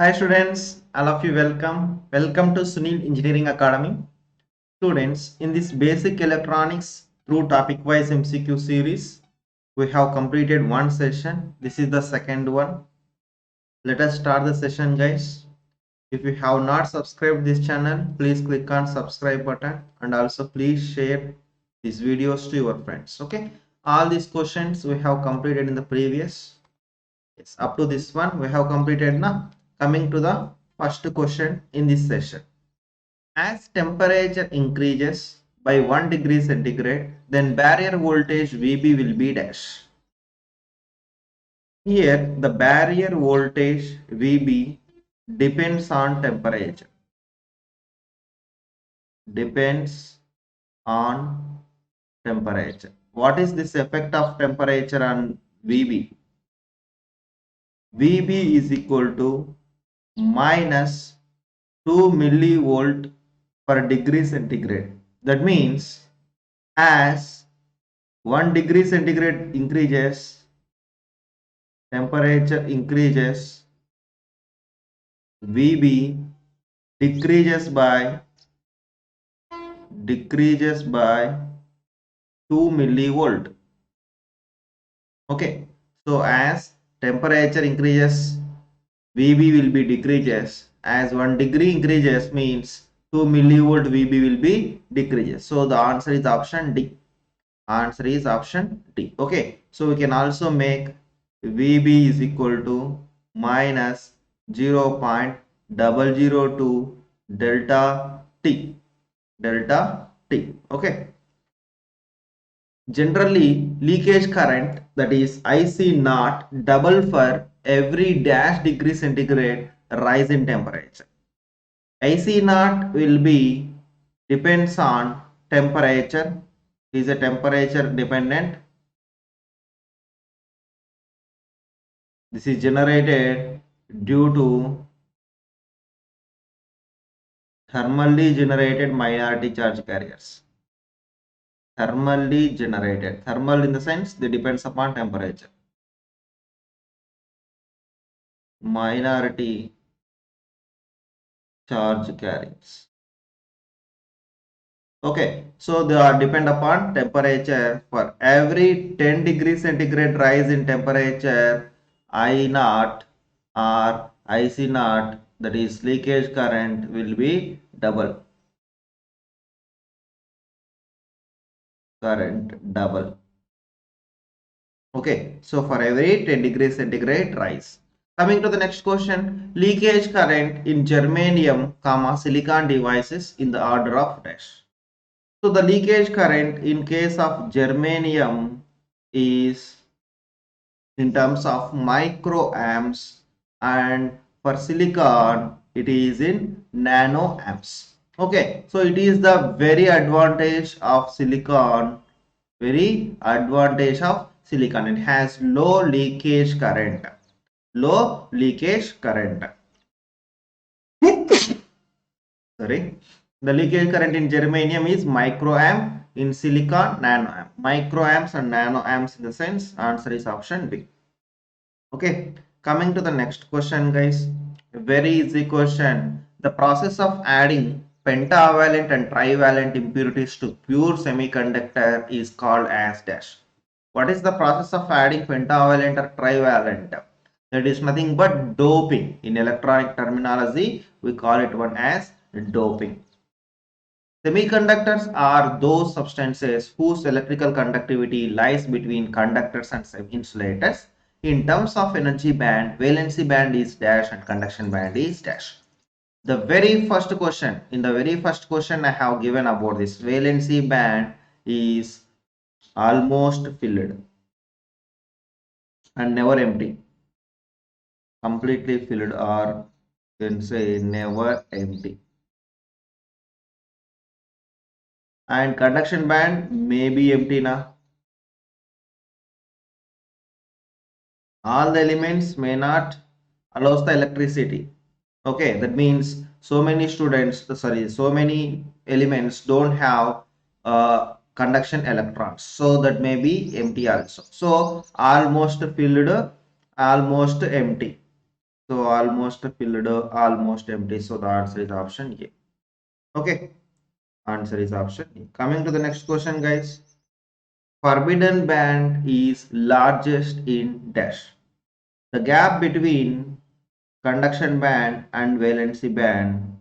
Hi students, all of you welcome. Welcome to Suneel Engineering Academy. Students, in this basic electronics through topic wise MCQ series, we have completed one session. This is the second one. Let us start the session guys. If you have not subscribed this channel, please click on subscribe button and also please share these videos to your friends. Okay. All these questions we have completed in the previous. Yes, up to this one we have completed now. Coming to the first question in this session. As temperature increases by 1 degree centigrade, then barrier voltage VB will be dash. Here the barrier voltage VB depends on temperature. Depends on temperature. What is this effect of temperature on VB? VB is equal to minus 2 millivolt per degree centigrade. That means as 1 degree centigrade increases, temperature increases, VB decreases by 2 millivolt. Okay, so as temperature increases, VB will be decreases. As 1 degree increases means 2 millivolt VB will be decreases. So the answer is option D. Answer is option D. Okay, so we can also make VB is equal to minus 0.002 delta T. Delta T. Okay. Generally, leakage current, that is IC naught, double for every dash degree centigrade rise in temperature. IC naught will be depends on temperature, is a temperature dependent. This is generated due to thermally generated minority charge carriers. Thermally generated. Thermal in the sense they depends upon temperature. Minority charge carriers. Okay, so they are depend upon temperature. For every 10 degrees centigrade rise in temperature, I naught or IC naught, that is leakage current, will be double. Current double. Okay, so for every 10 degrees centigrade rise. Coming to the next question, leakage current in germanium, silicon devices in the order of dash. So the leakage current in case of germanium is in terms of microamps, and for silicon it is in nanoamps. Okay, so it is the very advantage of silicon. Very advantage of silicon. It has low leakage current. Low leakage current. Sorry. The leakage current in germanium is microamp, in silicon nanoamp. Microamps and nanoamps in the sense, answer is option B. Okay, coming to the next question guys. A very easy question. The process of adding pentavalent and trivalent impurities to pure semiconductor is called as dash. What is the process of adding pentavalent or trivalent? That is nothing but doping. In electronic terminology, we call it one as doping. Semiconductors are those substances whose electrical conductivity lies between conductors and insulators. In terms of energy band, valency band is dash and conduction band is dash. The very first question, in the very first question I have given about this, valency band is almost filled and never empty. Completely filled, or you can say never empty. And conduction band may be empty now. All the elements may not allows the electricity. Okay, that means so many students, so many elements don't have conduction electrons, so that may be empty also. So almost filled, almost empty. So almost filled, almost empty. So the answer is option A. Okay, answer is option A. Coming to the next question, guys. Forbidden band is largest in dash. The gap between conduction band and valency band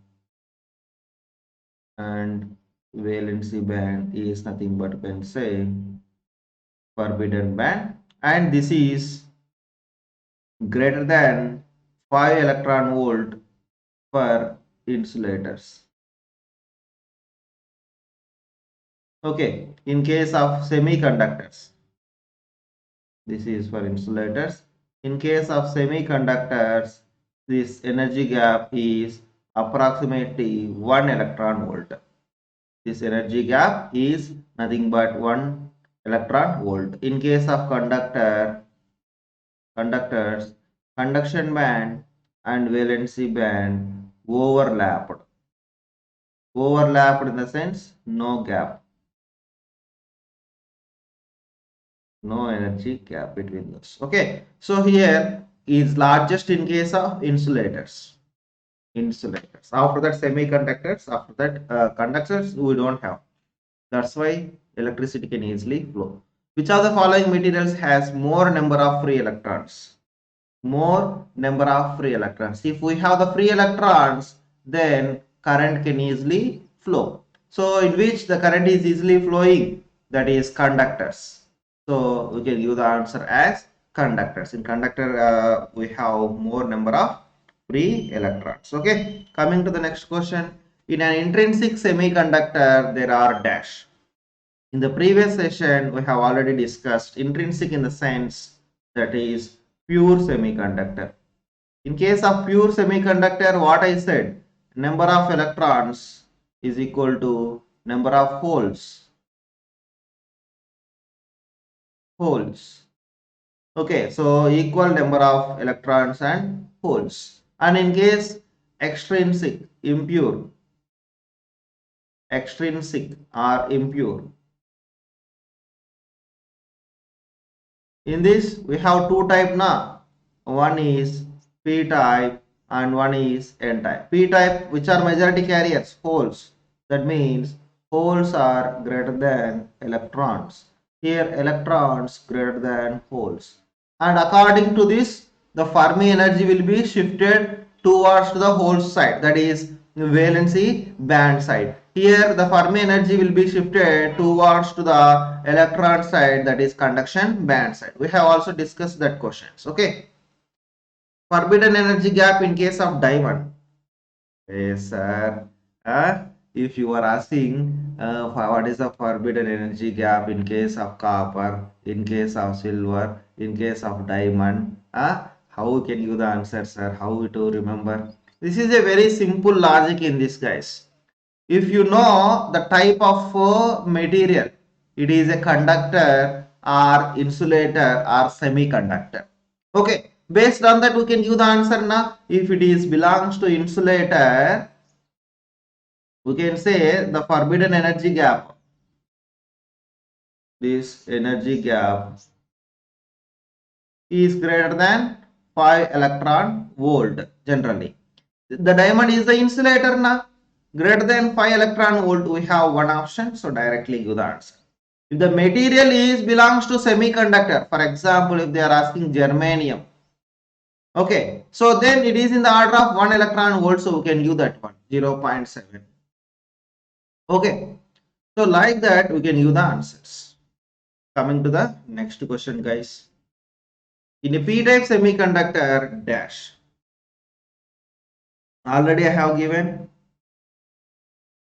is nothing but, you can say, forbidden band, and this is greater than 5 electron volt for insulators. Okay, in case of semiconductors, this is for insulators. In case of semiconductors, this energy gap is approximately 1 electron volt. This energy gap is nothing but 1 electron volt. In case of conductors, conduction band and valency band overlapped. Overlapped in the sense no gap, no energy gap between those. Okay, so here is largest in case of insulators. After that, semiconductors. After that, conductors we don't have. That's why electricity can easily flow. Which of the following materials has more number of free electrons? More number of free electrons. If we have the free electrons, then current can easily flow. So in which the current is easily flowing, that is conductors. So we can give the answer as conductors. In conductor, we have more number of free electrons. Okay, coming to the next question. In an intrinsic semiconductor, there are dash. In the previous session, we have already discussed intrinsic in the sense that is pure semiconductor. In case of pure semiconductor, what I said, number of electrons is equal to number of holes. Okay, so equal number of electrons and holes. And in case extrinsic, extrinsic or impure, in this we have two type now. One is p type and one is n type. P type, which are majority carriers, holes. That means holes are greater than electrons. Here electrons greater than holes. And according to this, the Fermi energy will be shifted towards the hole side, that is valency band side. Here the Fermi energy will be shifted towards to the electron side, that is conduction band side. We have also discussed that questions. Okay. Forbidden energy gap in case of diamond. Yes, sir. If you are asking what is the forbidden energy gap in case of copper, in case of silver, in case of diamond, how can you the answer, sir? How to remember? This is a very simple logic in this, guys. If you know the type of material, it is a conductor or insulator or semiconductor. Okay, based on that we can give the answer now. If it is belongs to insulator, we can say the forbidden energy gap. This energy gap is greater than 5 electron volt generally. The diamond is the insulator now. Greater than 5 electron volt, we have one option. So directly give the answer. If the material is belongs to semiconductor, for example, if they are asking germanium, okay, so then it is in the order of 1 electron volt, so we can give that one 0.7. Okay, so like that we can give the answers. Coming to the next question, guys. In a p-type semiconductor dash, already I have given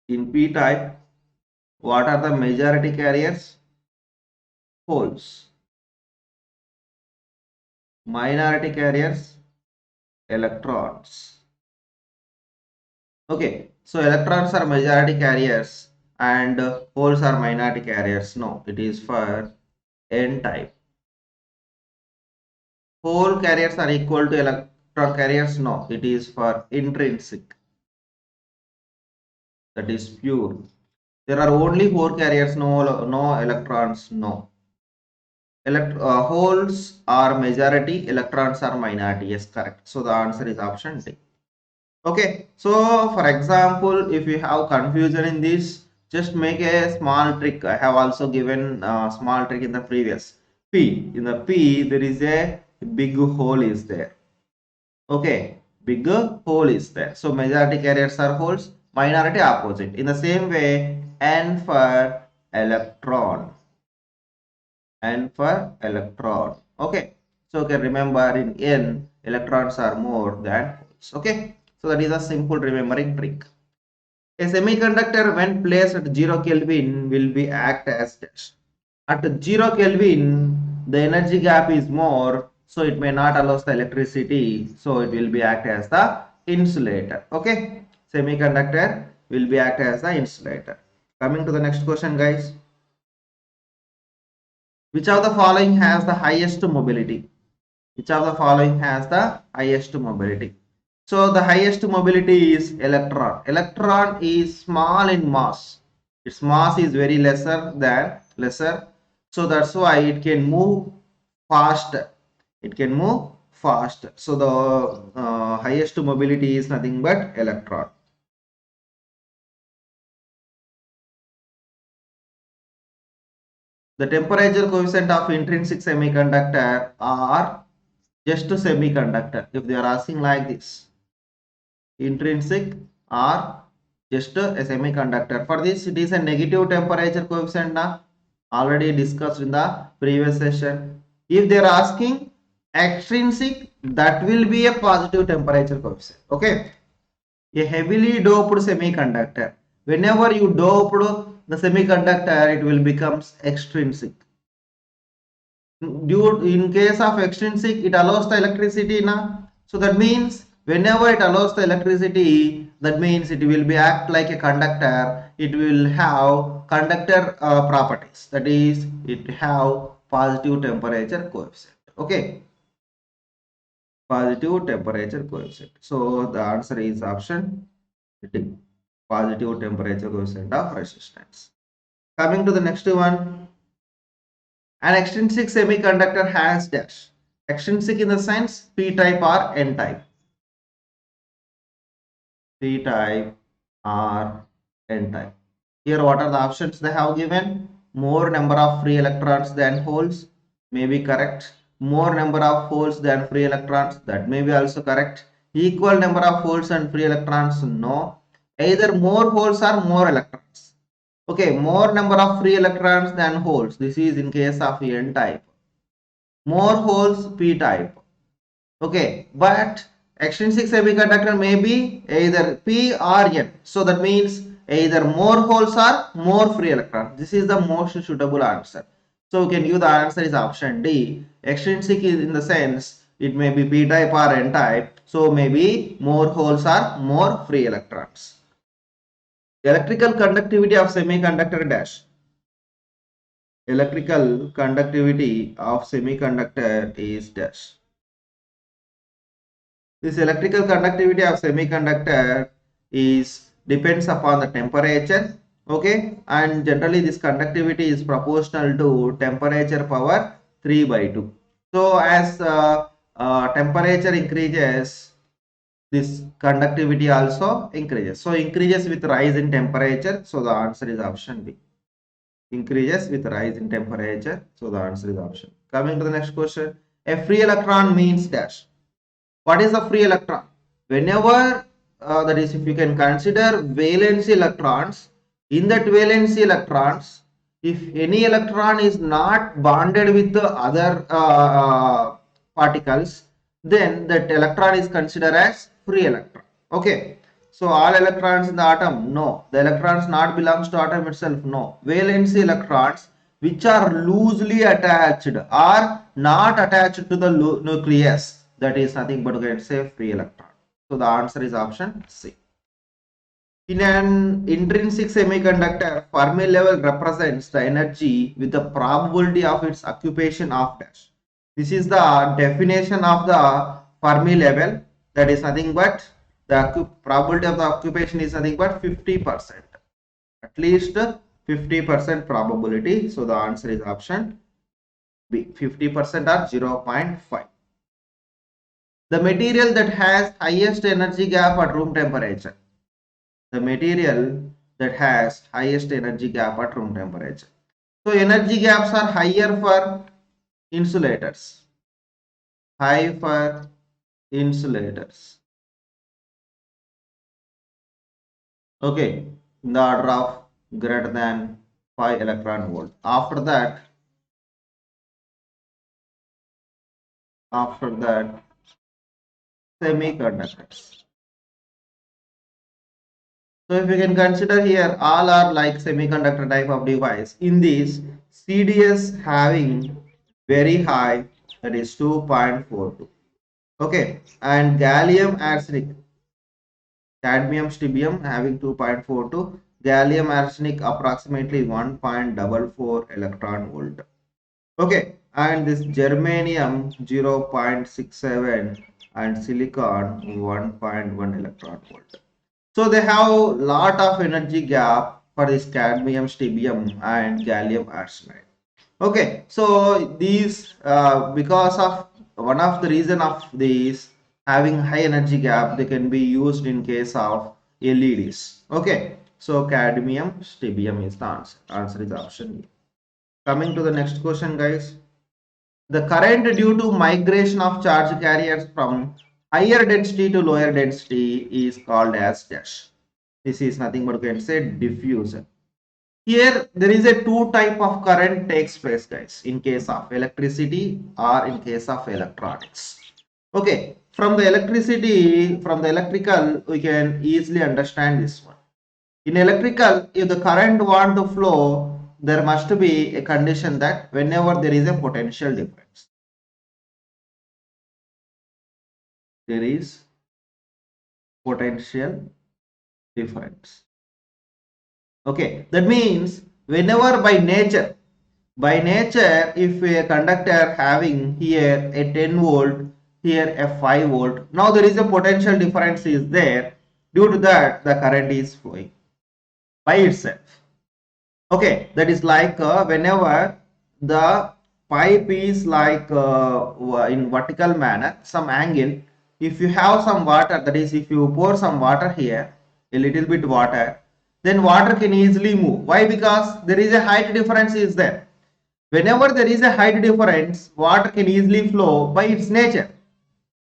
in p-type what are the majority carriers? Holes. Minority carriers? Electrons. Okay, so electrons are majority carriers and holes are minority carriers. No, it is for n type. Hole carriers are equal to electron carriers. No, it is for intrinsic. That is pure. There are only 4 carriers, no electrons, no. holes are majority, electrons are minority. Yes, correct. So the answer is option D. Okay, so for example, if you have confusion in this, just make a small trick. I have also given a small trick in the previous. P, in the P there is a big hole is there. Okay, big hole is there. So majority carriers are holes, minority opposite. In the same way, N for electron. N for electron. Okay, so okay, remember in N electrons are more than holes. Okay, so that is a simple remembering trick. A semiconductor when placed at 0 Kelvin will be act as dash. At 0 Kelvin the energy gap is more, so it may not allow the electricity, so it will be act as the insulator. Okay, semiconductor will be act as the insulator. Coming to the next question, guys. Which of the following has the highest mobility? Which of the following has the highest mobility? So the highest mobility is electron. Electron is small in mass. Its mass is very lesser. So that's why it can move faster. It can move faster. So the highest mobility is nothing but electron. The temperature coefficient of intrinsic semiconductor are just a semiconductor. If they are asking like this, intrinsic or just a semiconductor. For this, it is a negative temperature coefficient now, already discussed in the previous session. If they are asking extrinsic, that will be a positive temperature coefficient. Okay, a heavily doped semiconductor. Whenever you dope the semiconductor, it will become extrinsic. In case of extrinsic, it allows the electricity now. So that means whenever it allows the electricity, that means it will be act like a conductor. It will have conductor properties. That is, it have positive temperature coefficient. Okay, positive temperature coefficient. So the answer is option D, positive temperature coefficient of resistance. Coming to the next one. An extrinsic semiconductor has dash. Extrinsic in the sense P type or N type. P type or N type. Here what are the options they have given? More number of free electrons than holes may be correct. More number of holes than free electrons, that may be also correct. Equal number of holes and free electrons, no. Either more holes or more electrons. Okay, more number of free electrons than holes. This is in case of N type. More holes, P type. Okay, but extrinsic semiconductor may be either P or N. So that means either more holes or more free electrons. This is the most suitable answer. So we can give the answer is option D. Extrinsic is in the sense it may be P type or N type. So maybe more holes or more free electrons. Electrical conductivity of semiconductor dash. Electrical conductivity of semiconductor is dash. This electrical conductivity of semiconductor is depends upon the temperature. Okay, and generally this conductivity is proportional to temperature power 3 by 2. So as temperature increases, this conductivity also increases. So increases with rise in temperature. So the answer is option B. Increases with rise in temperature. So the answer is option. Coming to the next question. A free electron means dash. What is a free electron? Whenever that is, if you can consider valency electrons, in that valency electrons, if any electron is not bonded with the other particles, then that electron is considered as free electron. Okay, so all electrons in the atom, no. The electrons not belongs to atom itself, no. Valency electrons which are loosely attached or not attached to the nucleus, that is nothing but we can say free electron. So the answer is option C. In an intrinsic semiconductor, Fermi level represents the energy with the probability of its occupation of dash. This is the definition of the Fermi level, that is nothing but the probability of the occupation is nothing but 50%. At least 50% probability. So the answer is option B 50% or 0.5. The material that has highest energy gap at room temperature. The material that has highest energy gap at room temperature. So energy gaps are higher for insulators. High for insulators. Okay, in the order of greater than 5 electron volt. After that, semiconductors. So if we can consider here, all are like semiconductor type of device. In this, CDS having very high, that is 2.42. Okay, and gallium arsenic, cadmium stibbium having 2.42, gallium arsenic approximately 1.44 electron volt. Okay, and this germanium 0.67 and silicon 1.1 electron volt. So they have lot of energy gap for this cadmium stibbium and gallium arsenide. Okay, so these because of one of the reason of these having high energy gap, they can be used in case of LEDs. Okay, so cadmium stibbium is the answer. Answer is option E. Coming to the next question, guys. The current due to migration of charge carriers from higher density to lower density is called as dash. This is nothing but we can say diffusion. Here there is a two type of current takes place, guys, in case of electricity or in case of electronics. Okay, from the electricity, from the electrical, we can easily understand this one. In electrical, if the current want to flow, there must be a condition that whenever there is a potential difference, there is potential difference. Okay, that means whenever by nature, if a conductor having here a 10 volt, here a 5 volt, now there is a potential difference is there. Due to that, the current is flowing by itself. Okay, that is like whenever the pipe is like in vertical manner, some angle, if you have some water, that is if you pour some water here, a little bit water, then water can easily move. Why? Because there is a height difference is there. Whenever there is a height difference, water can easily flow by its nature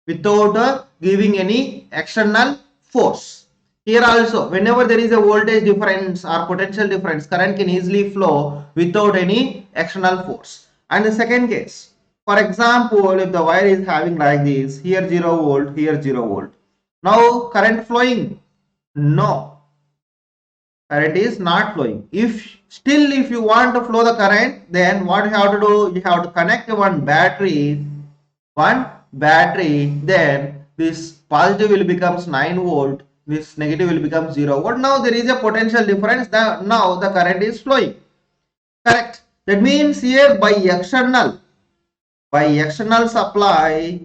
without giving any external force. Here also, whenever there is a voltage difference or potential difference, current can easily flow without any external force. And the second case, for example, if the wire is having like this, here 0 volt, here 0 volt. Now current flowing? No, current is not flowing. If you want to flow the current, then what you have to do? You have to connect one battery, then this positive will becomes 9 volt, this negative will become 0 volt. Now there is a potential difference. Now the current is flowing. Correct. That means here by external supply,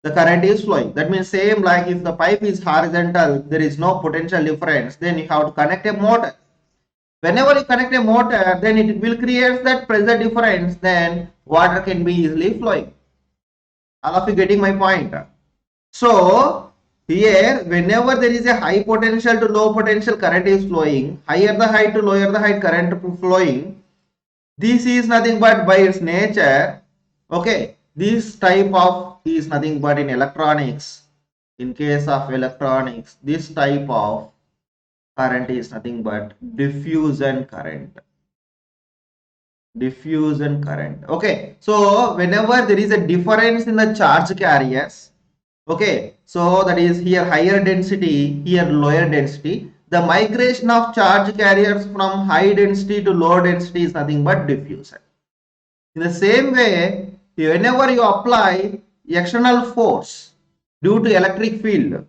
the current is flowing. That means same like if the pipe is horizontal, there is no potential difference, then you have to connect a motor. Whenever you connect a motor, then it will create that pressure difference, then water can be easily flowing. All of you getting my point? So here whenever there is a high potential to low potential, current is flowing. Higher the height to lower the height, current flowing. This is nothing but by its nature. Okay, this type of is nothing but in electronics. In case of electronics, this type of current is nothing but diffusion current. Okay, so whenever there is a difference in the charge carriers, okay, so that is here higher density, here lower density, the migration of charge carriers from high density to low density is nothing but diffusion. In the same way, whenever you apply external force due to electric field,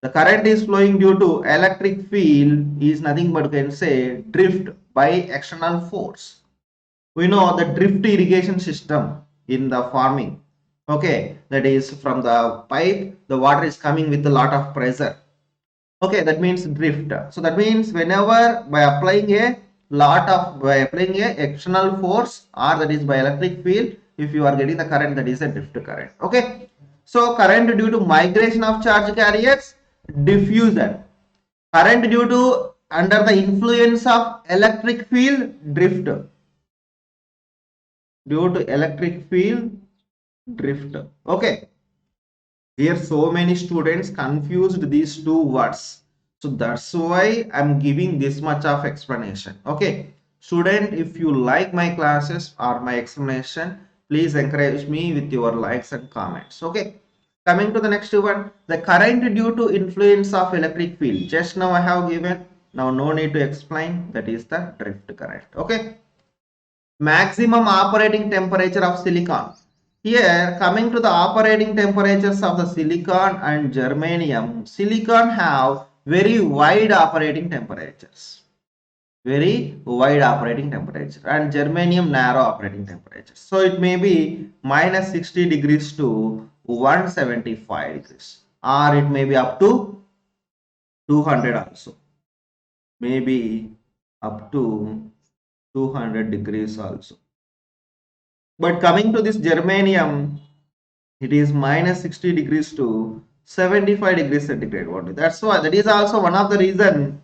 the current is flowing due to electric field is nothing but can say drift by external force. We know the drift irrigation system in the farming. Okay, that is from the pipe, the water is coming with a lot of pressure. Okay, that means drift. So that means whenever by applying a lot of by applying a external force, or that is by electric field. If you are getting the current, that is a drift current. Okay, so current due to migration of charge carriers, diffusion. Current due to under the influence of electric field, drift. Due to electric field, drift. Okay, here so many students confused these two words, so that's why I'm giving this much of explanation. Okay, student, if you like my classes or my explanation, please encourage me with your likes and comments. Okay, coming to the next one, the current due to influence of electric field, just now I have given, now no need to explain, that is the drift current. Okay, maximum operating temperature of silicon. Here, coming to the operating temperatures of the silicon and germanium, silicon have very wide operating temperatures. Very wide operating temperature, and germanium narrow operating temperature. So it may be minus 60 degrees to 175 degrees, or it may be up to 200 also. Maybe up to 200 degrees also. But coming to this germanium, it is minus 60 degrees to 75 degrees centigrade only. That's why, that is also one of the reason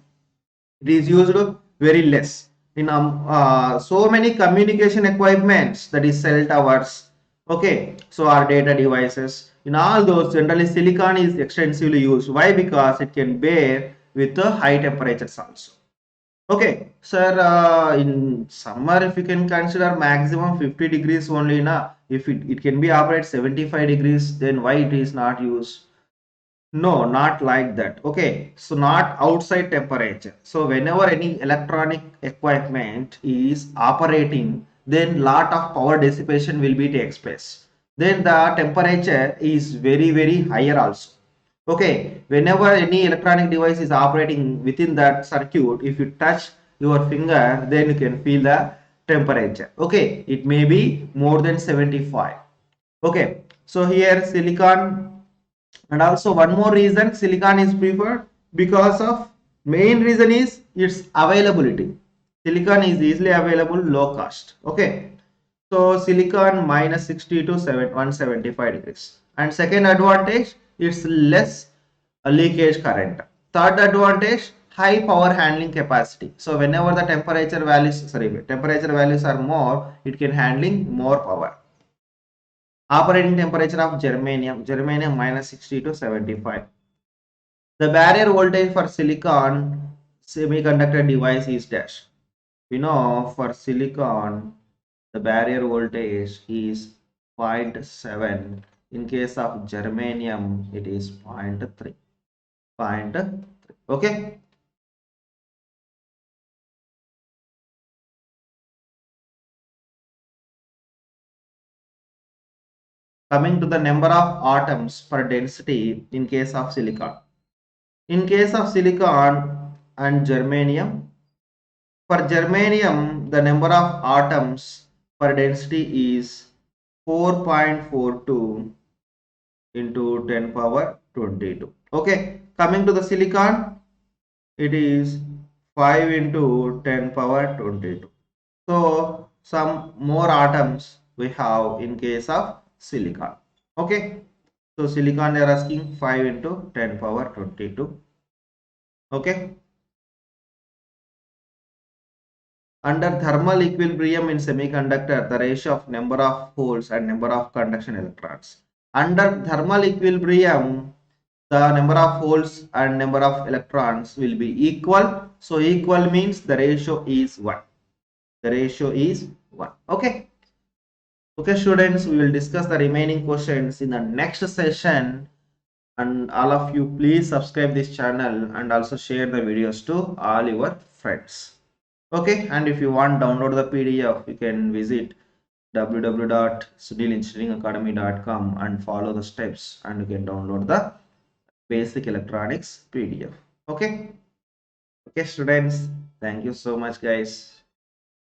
it is used very less in so many communication equipments, that is cell towers. Okay, so our data devices, in all those generally silicon is extensively used. Why? Because it can bear with the high temperatures also. Okay, sir, in summer, if you can consider maximum 50 degrees only, na, if it can be operate 75 degrees, then why it is not used? No, not like that. Okay, so not outside temperature. So whenever any electronic equipment is operating, then lot of power dissipation will be takes place. Then the temperature is very higher also. Okay, whenever any electronic device is operating within that circuit, if you touch your finger, then you can feel the temperature. Okay, it may be more than 75. Okay, so here silicon, and also one more reason silicon is preferred, because of main reason is its availability. Silicon is easily available, low cost. Okay, so silicon minus 60 to 175 degrees. And second advantage, it's less leakage current. Third advantage, high power handling capacity. So whenever the temperature values are more, it can handling more power. Operating temperature of germanium minus 60 to 75. The barrier voltage for silicon semiconductor device is dash. We know for silicon the barrier voltage is 0.7. In case of germanium it is 0.3. 0.3. Okay. Coming to the number of atoms per density in case of silicon. In case of silicon and germanium, for germanium, the number of atoms per density is 4.42 into 10 power 22. Okay, coming to the silicon, it is 5 into 10 power 22. So, some more atoms we have in case of silicon. Okay, so silicon they are asking 5 into 10 power 22. Okay. Under thermal equilibrium in semiconductor, the ratio of number of holes and number of conduction electrons. Under thermal equilibrium, the number of holes and number of electrons will be equal. So equal means the ratio is 1. The ratio is 1. Okay. Okay, students, we will discuss the remaining questions in the next session. And all of you, please subscribe this channel and also share the videos to all your friends. Okay, and if you want download the PDF, you can visit www.suneelengineeringacademy.com and follow the steps, and you can download the basic electronics PDF. Okay, okay, students, thank you so much, guys.